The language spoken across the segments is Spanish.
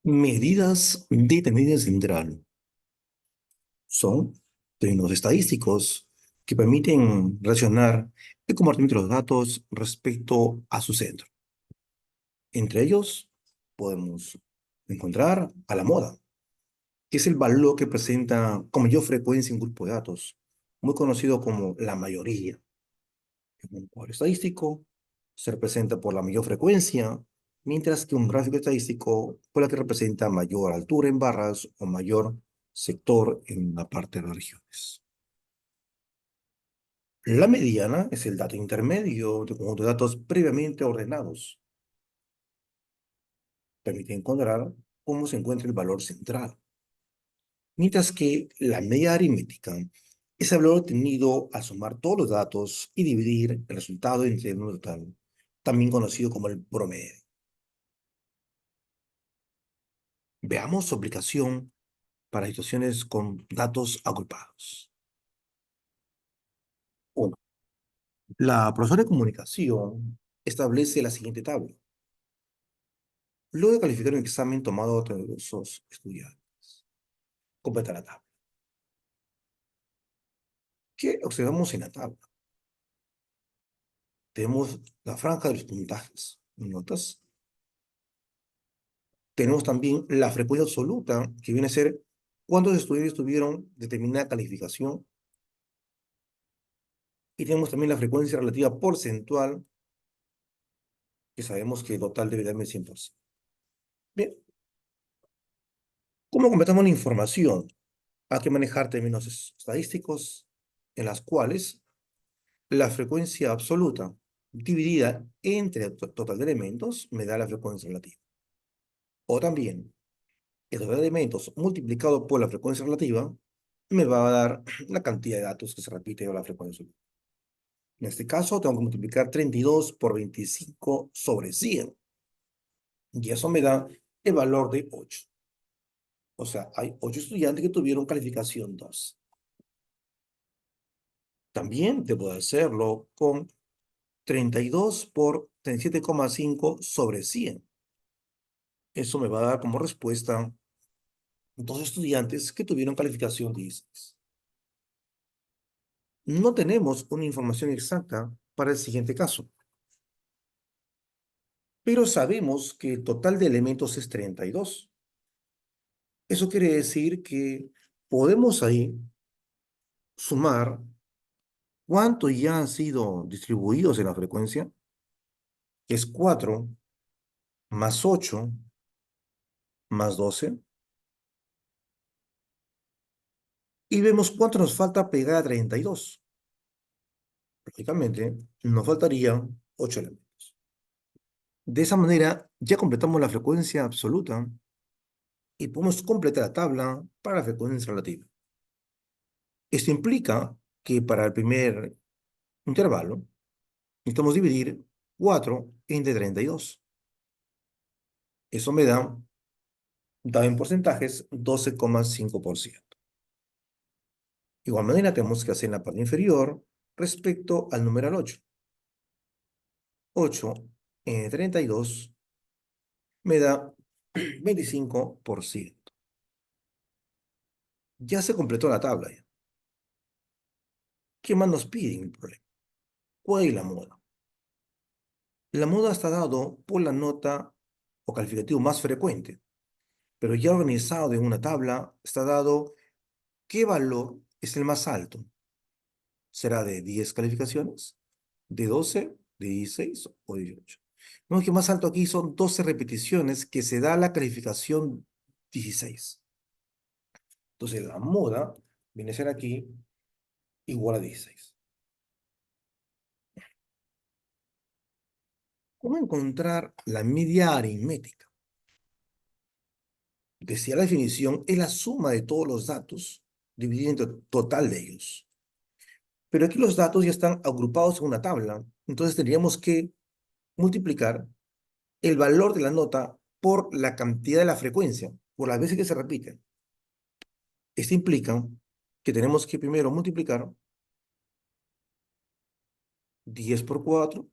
Medidas de tendencia central son términos estadísticos que permiten relacionar el comportamiento de los datos respecto a su centro. Entre ellos podemos encontrar a la moda, que es el valor que presenta con mayor frecuencia un grupo de datos, muy conocido como la mayoría. Un cuadro estadístico se representa por la mayor frecuencia, mientras que un gráfico estadístico por la que representa mayor altura en barras o mayor sector en una parte de las regiones. La mediana es el dato intermedio de un conjunto de datos previamente ordenados. Permite encontrar cómo se encuentra el valor central. Mientras que la media aritmética es el valor obtenido al sumar todos los datos y dividir el resultado entre el número total, también conocido como el promedio. Veamos su aplicación para situaciones con datos agrupados. 1. La profesora de comunicación establece la siguiente tabla. Luego de calificar un examen tomado por numerosos estudiantes, completa la tabla. ¿Qué observamos en la tabla? Tenemos la franja de los puntajes. ¿Notas? Tenemos también la frecuencia absoluta, que viene a ser cuántos estudiantes tuvieron determinada calificación. Y tenemos también la frecuencia relativa porcentual, que sabemos que el total debe darme el 100%. Bien, ¿cómo completamos la información? Hay que manejar términos estadísticos en las cuales la frecuencia absoluta dividida entre el total de elementos me da la frecuencia relativa. O también, el total de elementos multiplicado por la frecuencia relativa me va a dar la cantidad de datos que se repite o la frecuencia absoluta. En este caso, tengo que multiplicar 32 por 25 sobre 100. Y eso me da el valor de 8. O sea, hay 8 estudiantes que tuvieron calificación 2. También debo hacerlo con 32 por 37,5 sobre 100. Eso me va a dar como respuesta 2 estudiantes que tuvieron calificación 16. No tenemos una información exacta para el siguiente caso, pero sabemos que el total de elementos es 32. Eso quiere decir que podemos ahí sumar cuántos ya han sido distribuidos en la frecuencia, que es 4 más 8 más 12, y vemos cuánto nos falta pegar a 32. Lógicamente, nos faltarían 8 elementos. De esa manera, ya completamos la frecuencia absoluta y podemos completar la tabla para la frecuencia relativa. Esto implica que para el primer intervalo, necesitamos dividir 4 entre 32. Eso me da, dado en porcentajes, 12,5%. Igual manera, tenemos que hacer en la parte inferior respecto al numeral 8. 8 entre 32 me da 25%. Ya se completó la tabla. Ya. ¿Qué más nos piden el problema? ¿Cuál es la moda? La moda está dado por la nota o calificativo más frecuente, pero ya organizado en una tabla está dado qué valor es el más alto. ¿Será de 10 calificaciones? ¿De 12? ¿De 16 o 18? No, que más alto aquí son 12 repeticiones que se da la calificación 16. Entonces la moda viene a ser aquí igual a 16. ¿Cómo encontrar la media aritmética? Decía la definición, es la suma de todos los datos dividido entre el total de ellos. Pero aquí los datos ya están agrupados en una tabla, entonces tendríamos que multiplicar el valor de la nota por la cantidad de la frecuencia, por las veces que se repiten. Esto implica que tenemos que primero multiplicar 10 por 4,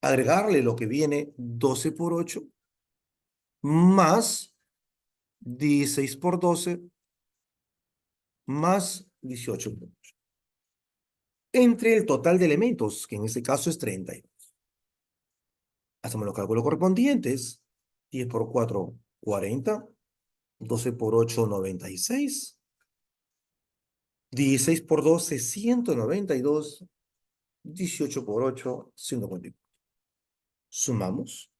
agregarle lo que viene 12 por 8 más 16 por 12 más 18 entre el total de elementos, que en este caso es 32. Hacemos los cálculos correspondientes. 10 por 4, 40. 12 por 8, 96. 16 por 12, 192. 18 por 8, 144. Sumamos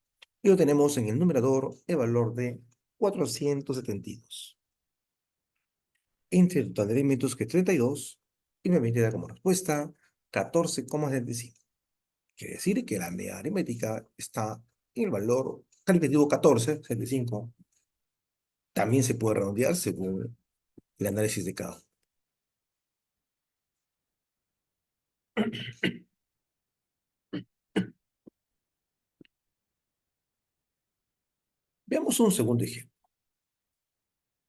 y obtenemos en el numerador el valor de 472. Entre el total de elementos que es 32, y nuevamente da como respuesta 14,75. Quiere decir que la media aritmética está en el valor calificativo 14,75. También se puede redondear según el análisis de cada uno. Veamos un segundo ejemplo.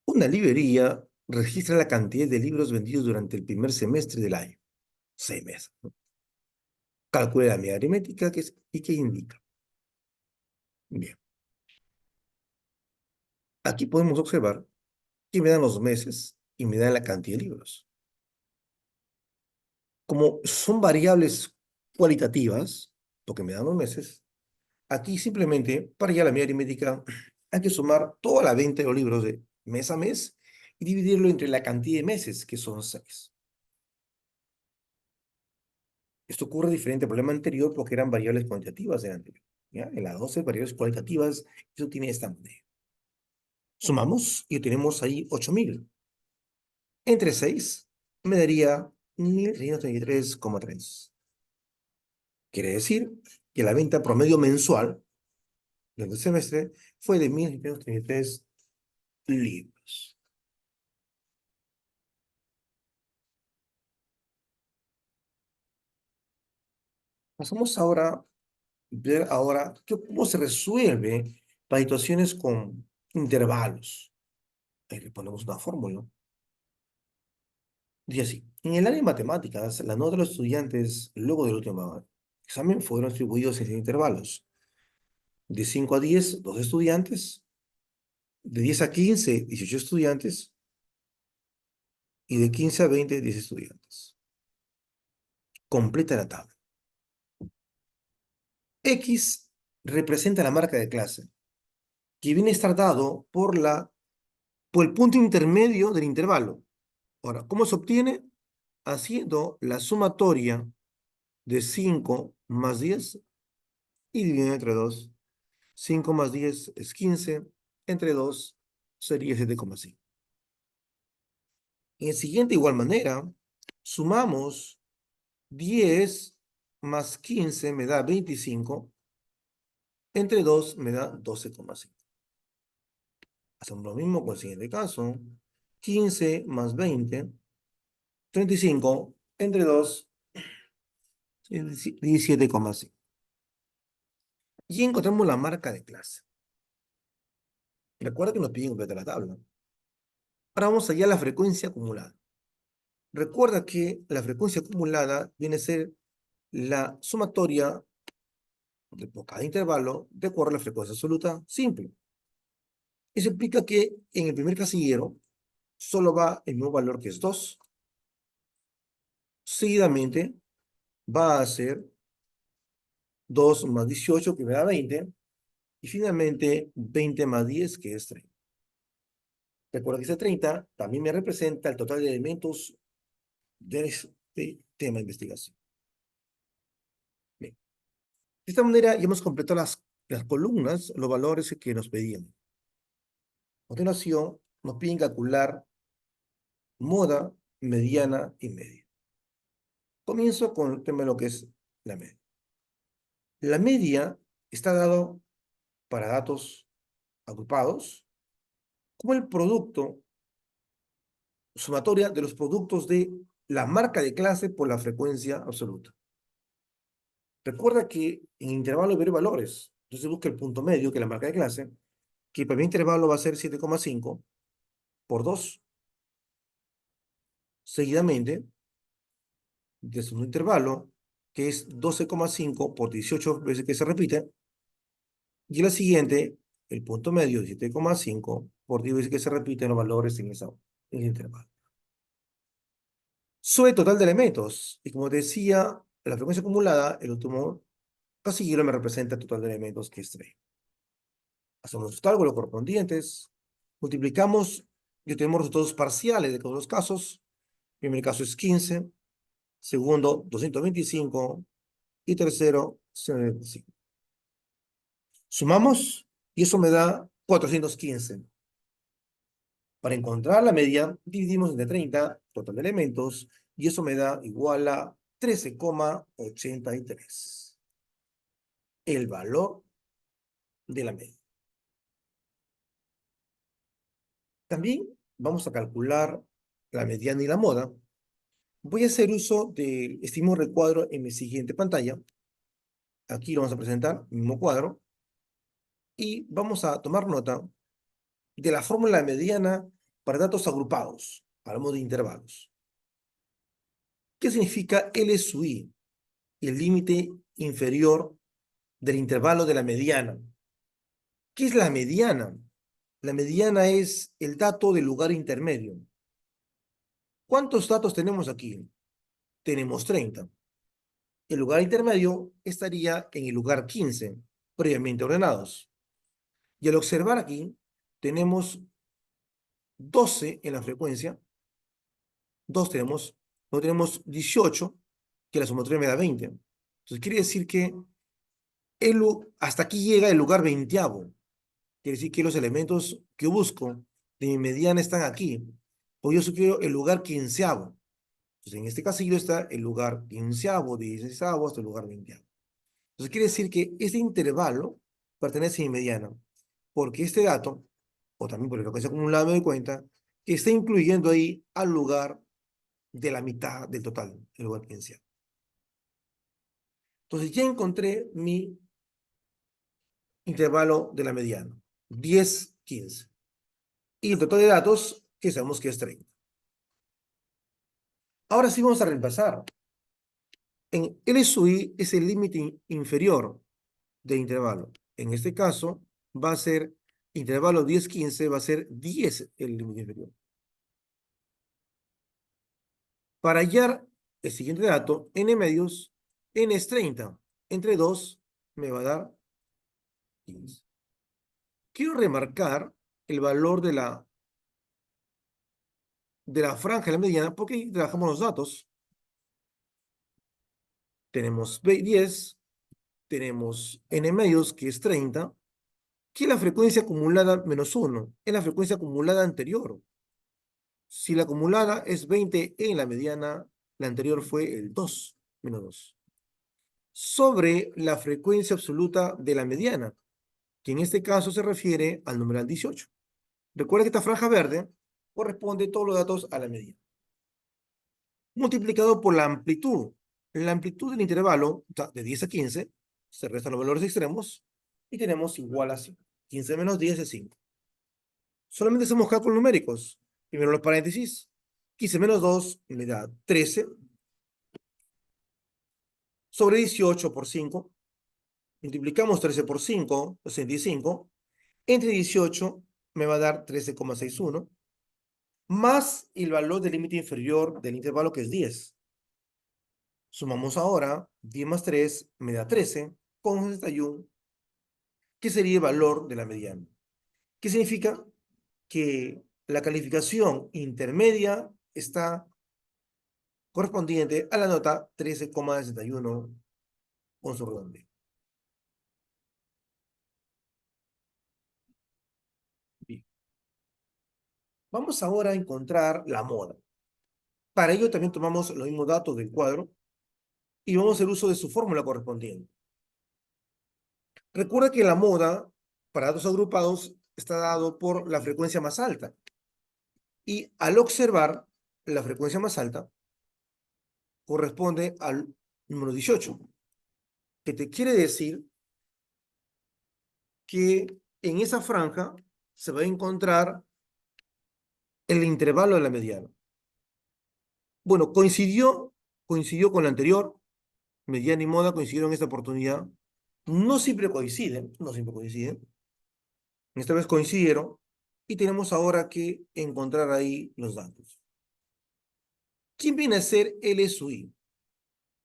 Una librería registra la cantidad de libros vendidos durante el primer semestre del año. 6 meses. Calcule la media aritmética y que indica. Bien. Aquí podemos observar que me dan los meses y me dan la cantidad de libros. Como son variables cualitativas, porque me dan los meses, aquí simplemente, para ya la media aritmética, hay que sumar toda la venta de los libros de mes a mes y dividirlo entre la cantidad de meses, que son 6. Esto ocurre diferente al problema anterior porque eran variables cuantitativas en el anterior. ¿Ya? En la 12 variables cualitativas, eso tiene esta manera. Sumamos y tenemos ahí 8.000. Entre 6 me daría 1.333,3. Quiere decir que la venta promedio mensual del semestre fue de 1.633 libros. Pasamos ahora a ver ahora cómo se resuelve para situaciones con intervalos. Ahí le ponemos una fórmula. Dice así, en el área de matemáticas, las notas de los estudiantes luego del último examen fueron distribuidos en intervalos. De 5 a 10, 2 estudiantes. De 10 a 15, 18 estudiantes. Y de 15 a 20, 10 estudiantes. Completa la tabla. X representa la marca de clase, que viene a estar dado por el punto intermedio del intervalo. Ahora, ¿cómo se obtiene? Haciendo la sumatoria de 5 más 10 y dividiendo entre 2. 5 más 10 es 15, entre 2 sería 7,5. En el siguiente, igual manera, sumamos 10 más 15 me da 25, entre 2 me da 12,5. Hacemos lo mismo con el siguiente caso. 15 más 20, 35, entre 2, 17,5. Y encontramos la marca de clase. Recuerda que nos piden completar la tabla. Ahora vamos allá a la frecuencia acumulada. Recuerda que la frecuencia acumulada viene a ser la sumatoria por cada intervalo de acuerdo a la frecuencia absoluta simple. Eso implica que en el primer casillero solo va el mismo valor que es 2. Seguidamente va a ser 2 más 18 que me da 20. Y finalmente 20 más 10 que es 30. Recuerda que ese 30 también me representa el total de elementos de este tema de investigación. Bien. De esta manera ya hemos completado las columnas, los valores que nos pedían. A continuación, nos piden calcular moda, mediana y media. Comienzo con el tema de lo que es la media. La media está dado para datos agrupados como el producto, sumatoria de los productos de la marca de clase por la frecuencia absoluta. Recuerda que en intervalo hay varios valores. Entonces busca el punto medio, que es la marca de clase, que para mi intervalo va a ser 7,5 por 2. Seguidamente, de un intervalo, que es 12,5 por 18 veces que se repite. Y la siguiente el punto medio de 7,5 por 10 veces que se repiten los valores en ese intervalo. Sobre el total de elementos. Y como te decía, la frecuencia acumulada, el último casillero me representa el total de elementos que es 3. Hacemos los cálculos correspondientes. Multiplicamos y obtenemos resultados parciales de todos los casos. El primer caso es 15, segundo 225 y tercero 125. Sumamos y eso me da 415. Para encontrar la media, dividimos entre 30, total de elementos, y eso me da igual a 13,83. El valor de la media. También vamos a calcular la mediana y la moda. Voy a hacer uso del este mismo recuadro en mi siguiente pantalla. Aquí lo vamos a presentar, el mismo cuadro, y vamos a tomar nota de la fórmula mediana para datos agrupados. Hablamos de intervalos. ¿Qué significa L sub I? El límite inferior del intervalo de la mediana. ¿Qué es la mediana? La mediana es el dato del lugar intermedio. ¿Cuántos datos tenemos aquí? Tenemos 30. El lugar intermedio estaría en el lugar 15, previamente ordenados. Y al observar aquí, tenemos 12 en la frecuencia, 2 tenemos, no tenemos 18, que la sumatoria me da 20. Entonces quiere decir que hasta aquí llega el lugar 20avo. Quiere decir que los elementos que busco de mi mediana están aquí. O yo quiero el lugar 15avo. Entonces en este casillo está el lugar 15avo, 16avo hasta el lugar 20avo. Entonces quiere decir que este intervalo pertenece a mi mediana. Porque este dato, o también por la frecuencia acumulada me doy cuenta, que está incluyendo ahí al lugar de la mitad del total, el lugar 15avo. Entonces ya encontré mi intervalo de la mediana, 10, 15. Y el total de datos, que sabemos que es 30. Ahora sí vamos a reemplazar. En L sub I es el límite inferior del intervalo. En este caso, va a ser intervalo 10, 15, va a ser 10 el límite inferior. Para hallar el siguiente dato, n medios, n es 30. Entre 2 me va a dar 15. Quiero remarcar el valor de la franja de la mediana porque ahí trabajamos los datos. Tenemos 10, tenemos n medios que es 30, que es la frecuencia acumulada menos 1, es la frecuencia acumulada anterior. Si la acumulada es 20 en la mediana, la anterior fue el 2, menos 2. Sobre la frecuencia absoluta de la mediana, que en este caso se refiere al numeral 18. Recuerda que esta franja verde corresponde todos los datos a la mediana. Multiplicado por la amplitud. La amplitud del intervalo, o sea, de 10 a 15, se restan los valores extremos y tenemos igual a 5. 15 menos 10 es 5. Solamente hacemos cálculos numéricos. Primero los paréntesis. 15 menos 2 me da 13. Sobre 18 por 5. Multiplicamos 13 por 5, 65. Entre 18 me va a dar 13,61. Más el valor del límite inferior del intervalo que es 10. Sumamos ahora 10 más 3 me da 13,61, que sería el valor de la mediana. ¿Qué significa? Que la calificación intermedia está correspondiente a la nota 13,61 con su redondeo. Bien. Vamos ahora a encontrar la moda. Para ello también tomamos los mismos datos del cuadro y vamos a hacer uso de su fórmula correspondiente. Recuerda que la moda para datos agrupados está dado por la frecuencia más alta. Y al observar la frecuencia más alta, corresponde al número 18, que te quiere decir que en esa franja se va a encontrar el intervalo de la mediana. Bueno, coincidió con la anterior, mediana y moda coincidieron en esta oportunidad. No siempre coinciden, Esta vez coincidieron y tenemos ahora que encontrar ahí los datos. ¿Quién viene a ser L sub I?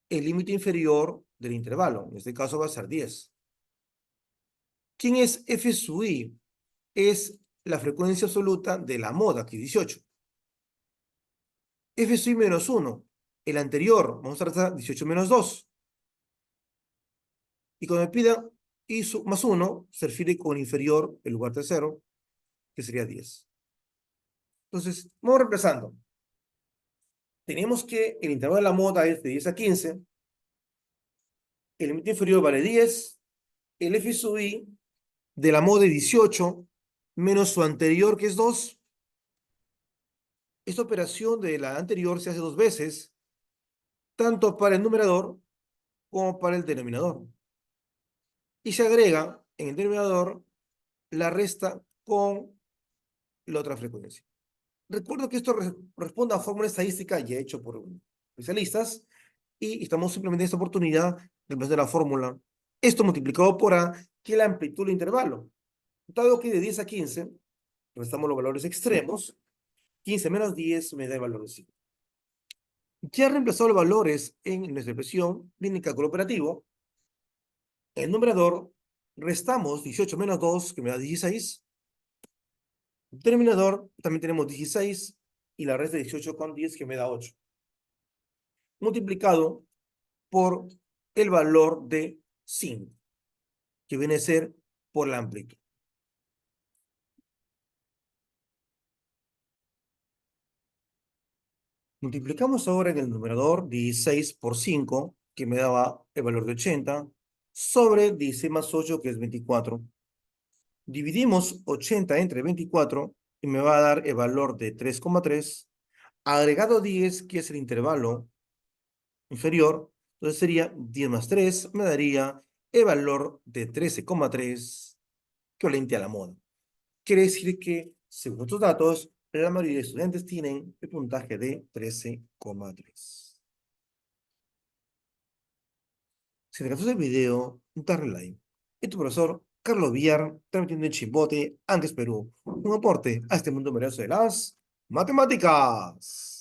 El límite inferior del intervalo. En este caso va a ser 10. ¿Quién es F sub I? Es la frecuencia absoluta de la moda, aquí 18. F sub I menos 1. El anterior, vamos a tratar 18 menos 2. Y cuando me pida I sub más 1, se refiere con inferior en lugar de 0, que sería 10. Entonces, vamos reemplazando. Tenemos que el intervalo de la moda es de 10 a 15. El límite inferior vale 10. El F sub I de la moda es 18 menos su anterior, que es 2. Esta operación de la anterior se hace dos veces, tanto para el numerador como para el denominador. Y se agrega en el denominador la resta con la otra frecuencia. Recuerdo que esto responde a fórmula estadística ya hecho por especialistas y estamos simplemente en esta oportunidad de la fórmula. Esto multiplicado por A, que es la amplitud del intervalo. Dado que de 10 a 15, restamos los valores extremos, 15 menos 10 me da el valor de 5. Ya reemplazado los valores en nuestra expresión, viene el cálculo operativo. El numerador, restamos 18 menos 2, que me da 16. Denominador, también tenemos 16, y la resta de 18 con 10, que me da 8. Multiplicado por el valor de 5, que viene a ser por la amplitud. Multiplicamos ahora en el numerador 16 por 5, que me daba el valor de 80, sobre 16 más 8, que es 24. Dividimos 80 entre 24 y me va a dar el valor de 3,3, agregado 10, que es el intervalo inferior. Entonces sería 10 más 3, me daría el valor de 13,3, equivalente a la moda. Quiere decir que, según estos datos, la mayoría de estudiantes tienen el puntaje de 13,3. Si te gustó el video, dale like. Y tu profesor, Carlos Villar, transmitiendo en Chimbote, Andes, Perú. Un aporte a este mundo maravilloso de las matemáticas.